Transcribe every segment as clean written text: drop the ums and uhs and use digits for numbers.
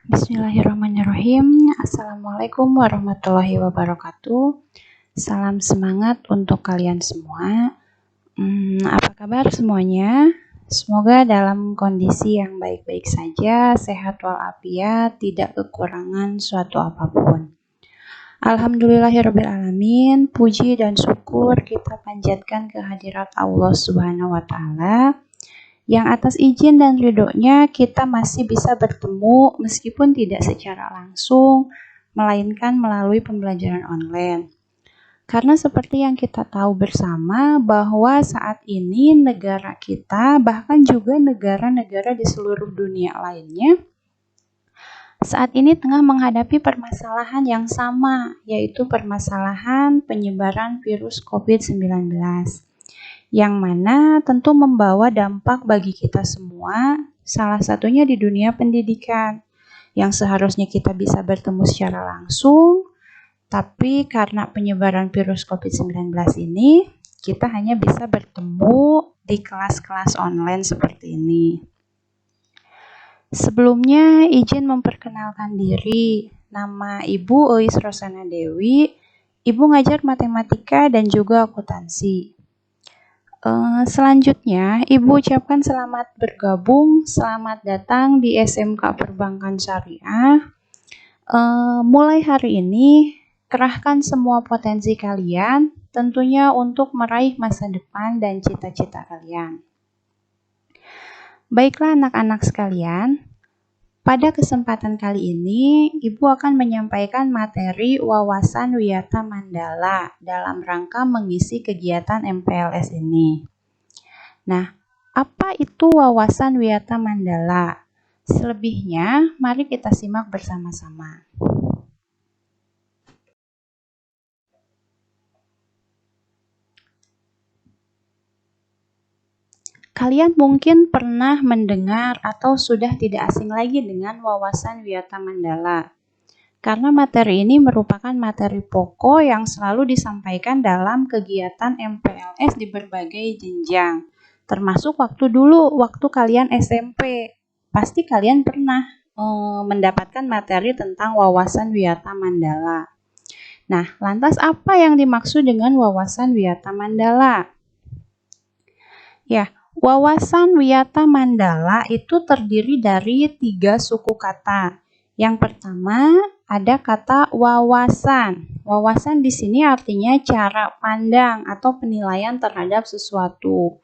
Bismillahirrahmanirrahim. Assalamualaikum warahmatullahi wabarakatuh. Salam semangat untuk kalian semua. Apa kabar semuanya? Semoga dalam kondisi yang baik-baik saja, sehat walafiat, tidak kekurangan suatu apapun. Alhamdulillahirrabbilalamin, puji dan syukur kita panjatkan kehadirat Allah Subhanahu wa Ta'ala, yang atas izin dan ridhonya kita masih bisa bertemu meskipun tidak secara langsung, melainkan melalui pembelajaran online. Karena seperti yang kita tahu bersama bahwa saat ini negara kita, bahkan juga negara-negara di seluruh dunia lainnya, saat ini tengah menghadapi permasalahan yang sama, yaitu permasalahan penyebaran virus COVID-19. Yang mana tentu membawa dampak bagi kita semua, salah satunya di dunia pendidikan, yang seharusnya kita bisa bertemu secara langsung, tapi karena penyebaran virus COVID-19 ini, kita hanya bisa bertemu di kelas-kelas online seperti ini. Sebelumnya, izin memperkenalkan diri. Nama Ibu Eis Rosana Dewi, Ibu ngajar matematika dan juga akuntansi. Selanjutnya, Ibu ucapkan selamat bergabung, selamat datang di SMK Perbankan Syariah. Mulai hari ini, kerahkan semua potensi kalian, tentunya untuk meraih masa depan dan cita-cita kalian. Baiklah anak-anak sekalian, pada kesempatan kali ini, Ibu akan menyampaikan materi wawasan wiyata Mandala dalam rangka mengisi kegiatan MPLS ini. Nah, apa itu wawasan wiyata Mandala? Selebihnya, mari kita simak bersama-sama. Kalian mungkin pernah mendengar atau sudah tidak asing lagi dengan wawasan wiyata Mandala. Karena materi ini merupakan materi pokok yang selalu disampaikan dalam kegiatan MPLS di berbagai jenjang. Termasuk waktu kalian SMP. Pasti kalian pernah mendapatkan materi tentang wawasan wiyata Mandala. Nah, lantas apa yang dimaksud dengan wawasan wiyata Mandala? Ya, wawasan wiyata Mandala itu terdiri dari 3 suku kata. Yang pertama ada kata wawasan. Wawasan di sini artinya cara pandang atau penilaian terhadap sesuatu.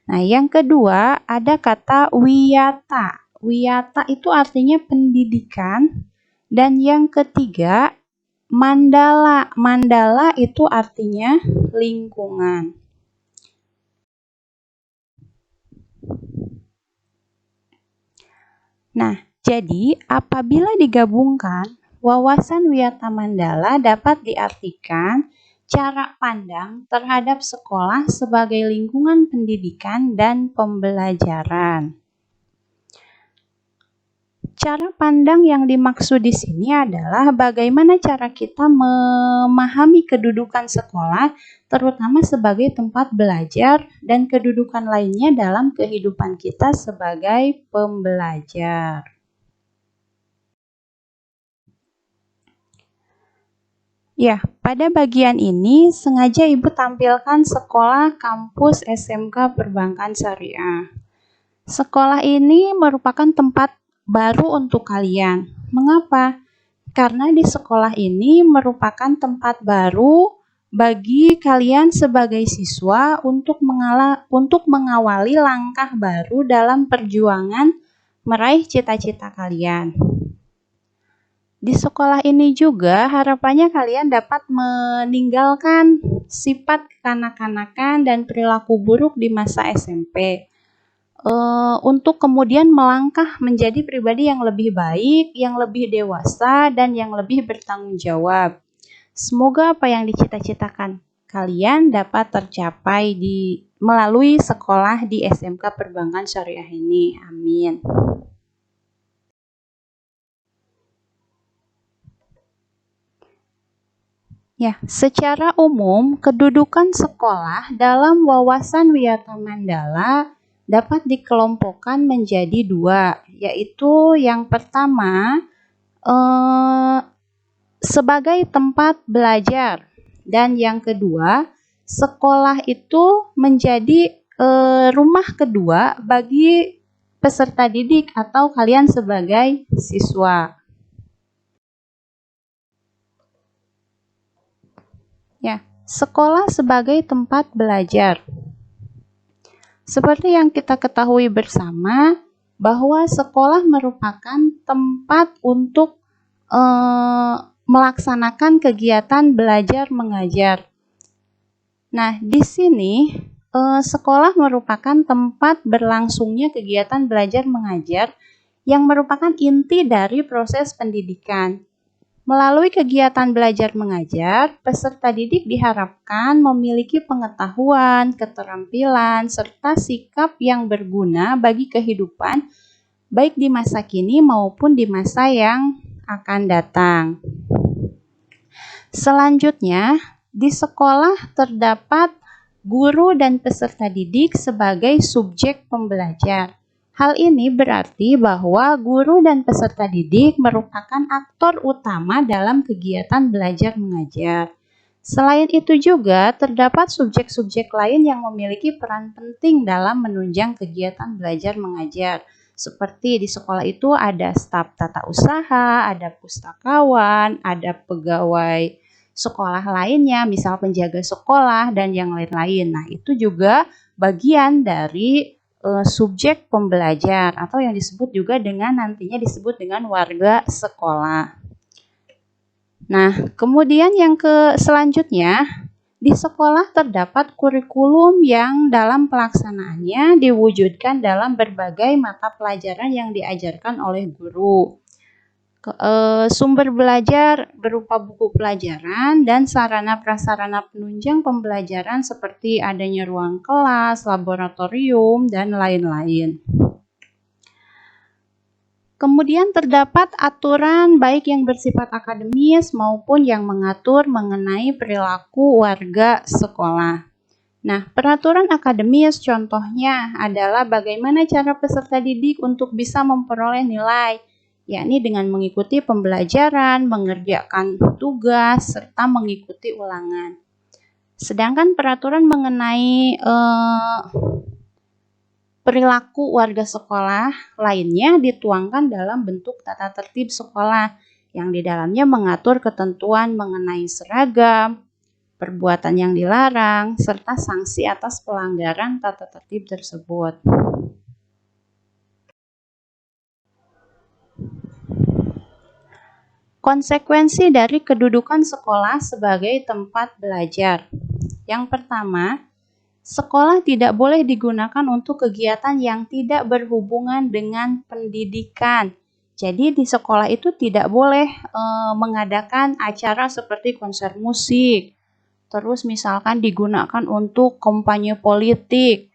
Nah, yang kedua ada kata wiyata. Wiyata itu artinya pendidikan. Dan yang ketiga mandala. Mandala itu artinya lingkungan. Nah, jadi apabila digabungkan, wawasan wiyata Mandala dapat diartikan cara pandang terhadap sekolah sebagai lingkungan pendidikan dan pembelajaran. Cara pandang yang dimaksud di sini adalah bagaimana cara kita memahami kedudukan sekolah, terutama sebagai tempat belajar dan kedudukan lainnya dalam kehidupan kita sebagai pembelajar. Ya, pada bagian ini sengaja Ibu tampilkan sekolah kampus SMK Perbankan Syariah. Sekolah ini merupakan tempat baru untuk kalian. Mengapa? Karena di sekolah ini merupakan tempat baru bagi kalian sebagai siswa untuk mengawali langkah baru dalam perjuangan meraih cita-cita kalian. Di sekolah ini juga harapannya kalian dapat meninggalkan sifat kekanak-kanakan dan perilaku buruk di masa SMP. Untuk kemudian melangkah menjadi pribadi yang lebih baik, yang lebih dewasa, dan yang lebih bertanggung jawab. Semoga apa yang dicita-citakan kalian dapat tercapai melalui sekolah di SMK Perbankan Syariah ini. Amin. Ya, secara umum kedudukan sekolah dalam wawasan wiyata Mandala dapat dikelompokkan menjadi 2, yaitu yang pertama sebagai tempat belajar. Dan yang kedua, sekolah itu menjadi rumah kedua bagi peserta didik atau kalian sebagai siswa. Ya, sekolah sebagai tempat belajar. Seperti yang kita ketahui bersama, bahwa sekolah merupakan tempat untuk melaksanakan kegiatan belajar mengajar. Nah, di sini sekolah merupakan tempat berlangsungnya kegiatan belajar mengajar yang merupakan inti dari proses pendidikan. Melalui kegiatan belajar mengajar, peserta didik diharapkan memiliki pengetahuan, keterampilan, serta sikap yang berguna bagi kehidupan, baik di masa kini maupun di masa yang akan datang. Selanjutnya, di sekolah terdapat guru dan peserta didik sebagai subjek pembelajar. Hal ini berarti bahwa guru dan peserta didik merupakan aktor utama dalam kegiatan belajar mengajar. Selain itu juga terdapat subjek-subjek lain yang memiliki peran penting dalam menunjang kegiatan belajar mengajar. Seperti di sekolah itu ada staf tata usaha, ada pustakawan, ada pegawai sekolah lainnya, misal penjaga sekolah dan yang lain-lain. Nah, itu juga bagian dari subjek pembelajar atau yang disebut juga dengan nantinya disebut dengan warga sekolah. Nah, kemudian yang selanjutnya, di sekolah terdapat kurikulum yang dalam pelaksanaannya diwujudkan dalam berbagai mata pelajaran yang diajarkan oleh guru. Sumber belajar berupa buku pelajaran dan sarana-prasarana penunjang pembelajaran seperti adanya ruang kelas, laboratorium, dan lain-lain. Kemudian terdapat aturan baik yang bersifat akademis maupun yang mengatur mengenai perilaku warga sekolah. Nah, peraturan akademis contohnya adalah bagaimana cara peserta didik untuk bisa memperoleh nilai, yakni dengan mengikuti pembelajaran, mengerjakan tugas, serta mengikuti ulangan. Sedangkan peraturan mengenai perilaku warga sekolah lainnya dituangkan dalam bentuk tata tertib sekolah, yang di dalamnya mengatur ketentuan mengenai seragam, perbuatan yang dilarang, serta sanksi atas pelanggaran tata tertib tersebut. Konsekuensi dari kedudukan sekolah sebagai tempat belajar. Yang pertama, sekolah tidak boleh digunakan untuk kegiatan yang tidak berhubungan dengan pendidikan. Jadi di sekolah itu tidak boleh mengadakan acara seperti konser musik, terus misalkan digunakan untuk kampanye politik,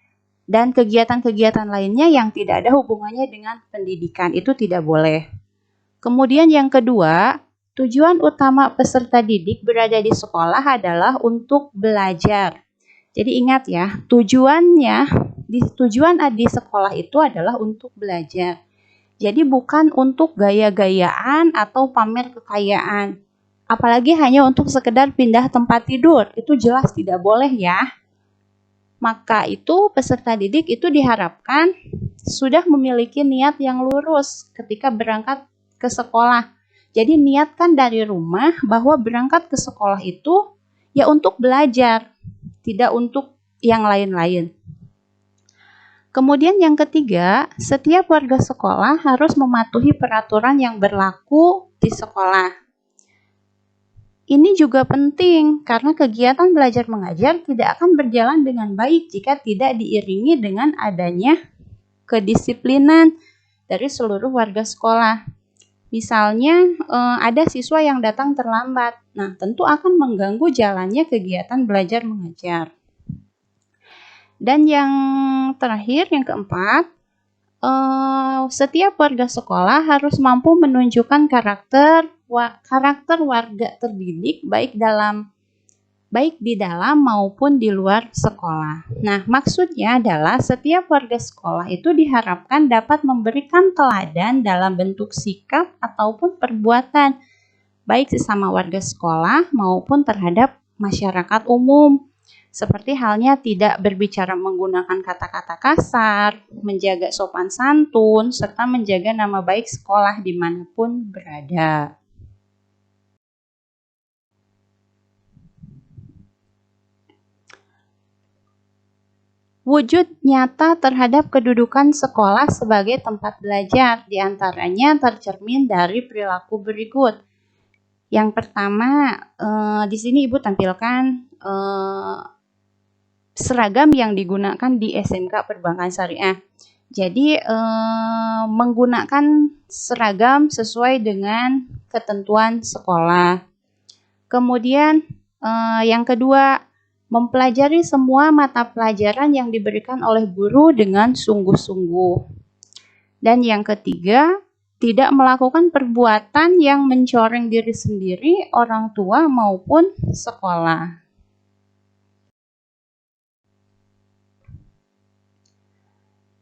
dan kegiatan-kegiatan lainnya yang tidak ada hubungannya dengan pendidikan, itu tidak boleh. Kemudian yang kedua, tujuan utama peserta didik berada di sekolah adalah untuk belajar. Jadi ingat ya, tujuan di sekolah itu adalah untuk belajar. Jadi bukan untuk gaya-gayaan atau pamer kekayaan. Apalagi hanya untuk sekedar pindah tempat tidur, itu jelas tidak boleh ya. Maka itu peserta didik itu diharapkan sudah memiliki niat yang lurus ketika berangkat ke sekolah. Jadi niatkan dari rumah bahwa berangkat ke sekolah itu ya untuk belajar, tidak untuk yang lain-lain. Kemudian yang ketiga, setiap warga sekolah harus mematuhi peraturan yang berlaku di sekolah. Ini juga penting karena kegiatan belajar mengajar tidak akan berjalan dengan baik jika tidak diiringi dengan adanya kedisiplinan dari seluruh warga sekolah. Misalnya ada siswa yang datang terlambat, nah tentu akan mengganggu jalannya kegiatan belajar mengajar. Dan yang terakhir, yang keempat, setiap warga sekolah harus mampu menunjukkan karakter warga terdidik baik dalam baik di dalam maupun di luar sekolah. Nah, maksudnya adalah setiap warga sekolah itu diharapkan dapat memberikan teladan dalam bentuk sikap ataupun perbuatan, baik sesama warga sekolah maupun terhadap masyarakat umum. Seperti halnya tidak berbicara menggunakan kata-kata kasar, menjaga sopan santun, serta menjaga nama baik sekolah dimanapun berada. Wujud nyata terhadap kedudukan sekolah sebagai tempat belajar, diantaranya tercermin dari perilaku berikut. Yang pertama, di sini Ibu tampilkan seragam yang digunakan di SMK Perbankan Syariah. Jadi menggunakan seragam sesuai dengan ketentuan sekolah. Kemudian yang kedua, mempelajari semua mata pelajaran yang diberikan oleh guru dengan sungguh-sungguh. Dan yang ketiga, tidak melakukan perbuatan yang mencoreng diri sendiri, orang tua maupun sekolah.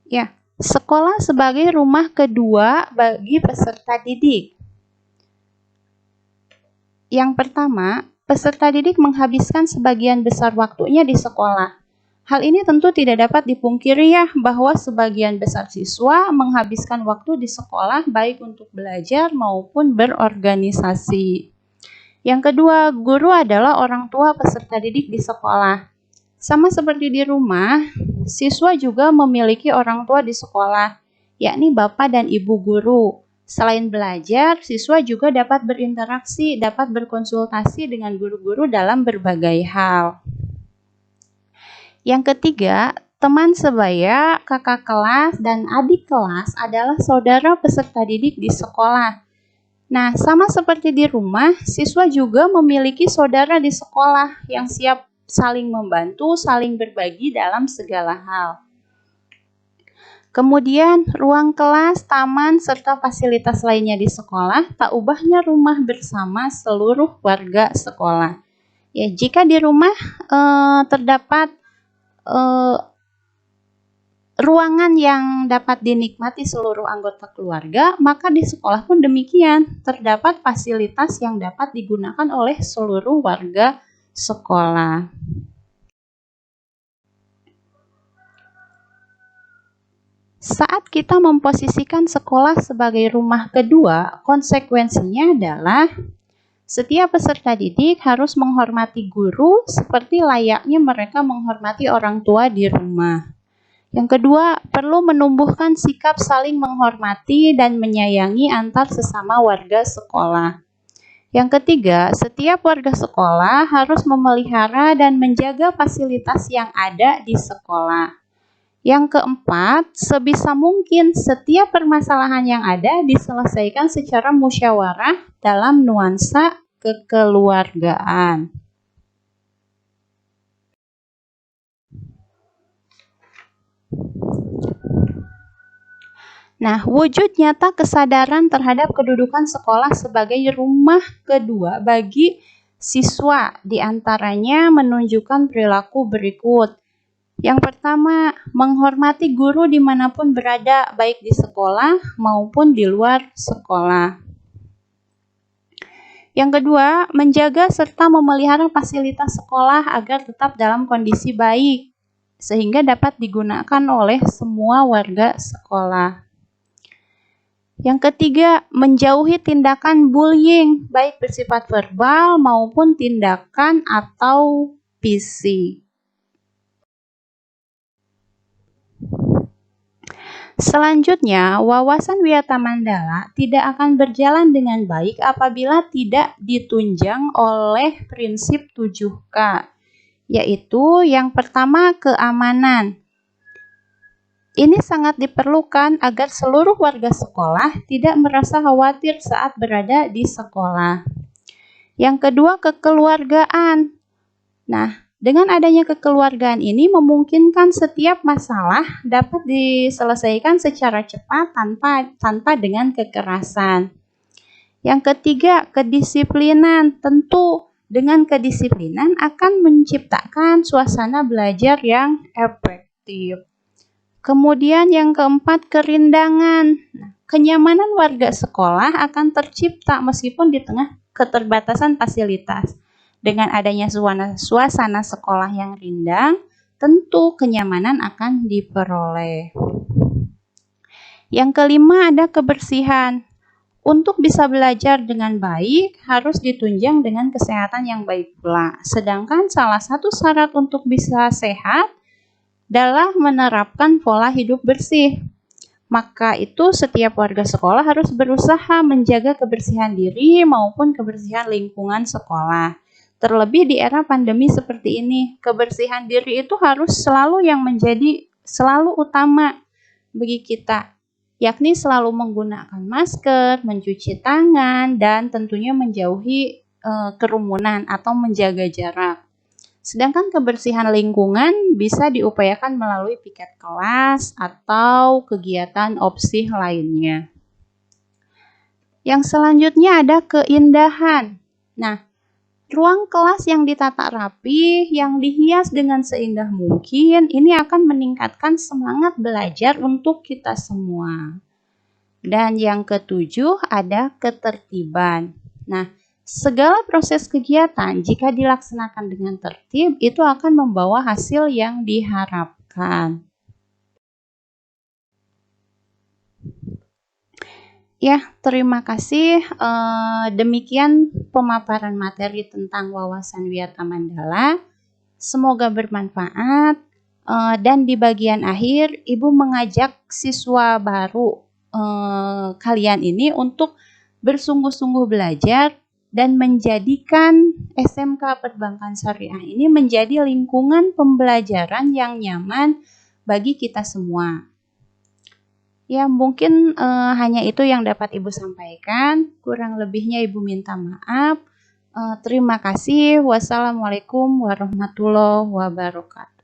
Ya, sekolah sebagai rumah kedua bagi peserta didik. Yang pertama, peserta didik menghabiskan sebagian besar waktunya di sekolah. Hal ini tentu tidak dapat dipungkiri ya, bahwa sebagian besar siswa menghabiskan waktu di sekolah baik untuk belajar maupun berorganisasi. Yang kedua, guru adalah orang tua peserta didik di sekolah. Sama seperti di rumah, siswa juga memiliki orang tua di sekolah, yakni bapak dan ibu guru. Selain belajar, siswa juga dapat berinteraksi, dapat berkonsultasi dengan guru-guru dalam berbagai hal. Yang ketiga, teman sebaya, kakak kelas, dan adik kelas adalah saudara peserta didik di sekolah. Nah, sama seperti di rumah, siswa juga memiliki saudara di sekolah yang siap saling membantu, saling berbagi dalam segala hal. Kemudian, ruang kelas, taman, serta fasilitas lainnya di sekolah tak ubahnya rumah bersama seluruh warga sekolah. Ya, jika di rumah terdapat ruangan yang dapat dinikmati seluruh anggota keluarga, maka di sekolah pun demikian, terdapat fasilitas yang dapat digunakan oleh seluruh warga sekolah. Saat kita memposisikan sekolah sebagai rumah kedua, konsekuensinya adalah setiap peserta didik harus menghormati guru seperti layaknya mereka menghormati orang tua di rumah. Yang kedua, perlu menumbuhkan sikap saling menghormati dan menyayangi antar sesama warga sekolah. Yang ketiga, setiap warga sekolah harus memelihara dan menjaga fasilitas yang ada di sekolah. Yang keempat, sebisa mungkin setiap permasalahan yang ada diselesaikan secara musyawarah dalam nuansa kekeluargaan. Nah, wujud nyata kesadaran terhadap kedudukan sekolah sebagai rumah kedua bagi siswa diantaranya menunjukkan perilaku berikut. Yang pertama, menghormati guru dimanapun berada, baik di sekolah maupun di luar sekolah. Yang kedua, menjaga serta memelihara fasilitas sekolah agar tetap dalam kondisi baik, sehingga dapat digunakan oleh semua warga sekolah. Yang ketiga, menjauhi tindakan bullying, baik bersifat verbal maupun tindakan atau fisik. Selanjutnya, wawasan Wiyata Mandala tidak akan berjalan dengan baik apabila tidak ditunjang oleh prinsip 7K, yaitu yang pertama keamanan. Ini sangat diperlukan agar seluruh warga sekolah tidak merasa khawatir saat berada di sekolah. Yang kedua, kekeluargaan. Nah, dengan adanya kekeluargaan ini memungkinkan setiap masalah dapat diselesaikan secara cepat tanpa dengan kekerasan. Yang ketiga, kedisiplinan. Tentu dengan kedisiplinan akan menciptakan suasana belajar yang efektif. Kemudian yang keempat, kerindangan. Kenyamanan warga sekolah akan tercipta meskipun di tengah keterbatasan fasilitas. Dengan adanya suasana sekolah yang rindang, tentu kenyamanan akan diperoleh. Yang kelima ada kebersihan. Untuk bisa belajar dengan baik, harus ditunjang dengan kesehatan yang baik pula. Sedangkan salah satu syarat untuk bisa sehat adalah menerapkan pola hidup bersih. Maka itu setiap warga sekolah harus berusaha menjaga kebersihan diri maupun kebersihan lingkungan sekolah. Terlebih di era pandemi seperti ini, kebersihan diri itu harus selalu utama bagi kita, yakni selalu menggunakan masker, mencuci tangan, dan tentunya menjauhi kerumunan atau menjaga jarak. Sedangkan kebersihan lingkungan bisa diupayakan melalui piket kelas atau kegiatan opsi lainnya. Yang selanjutnya ada keindahan. Nah, ruang kelas yang ditata rapi, yang dihias dengan seindah mungkin, ini akan meningkatkan semangat belajar untuk kita semua. Dan yang ketujuh ada ketertiban. Nah, segala proses kegiatan jika dilaksanakan dengan tertib itu akan membawa hasil yang diharapkan. Ya, terima kasih. Demikian pemaparan materi tentang wawasan Wiyata Mandala. Semoga bermanfaat. Dan di bagian akhir, Ibu mengajak siswa baru kalian ini untuk bersungguh-sungguh belajar dan menjadikan SMK Perbankan Syariah ini menjadi lingkungan pembelajaran yang nyaman bagi kita semua. Ya, mungkin hanya itu yang dapat Ibu sampaikan. Kurang lebihnya Ibu minta maaf. Terima kasih. Wassalamualaikum warahmatullahi wabarakatuh.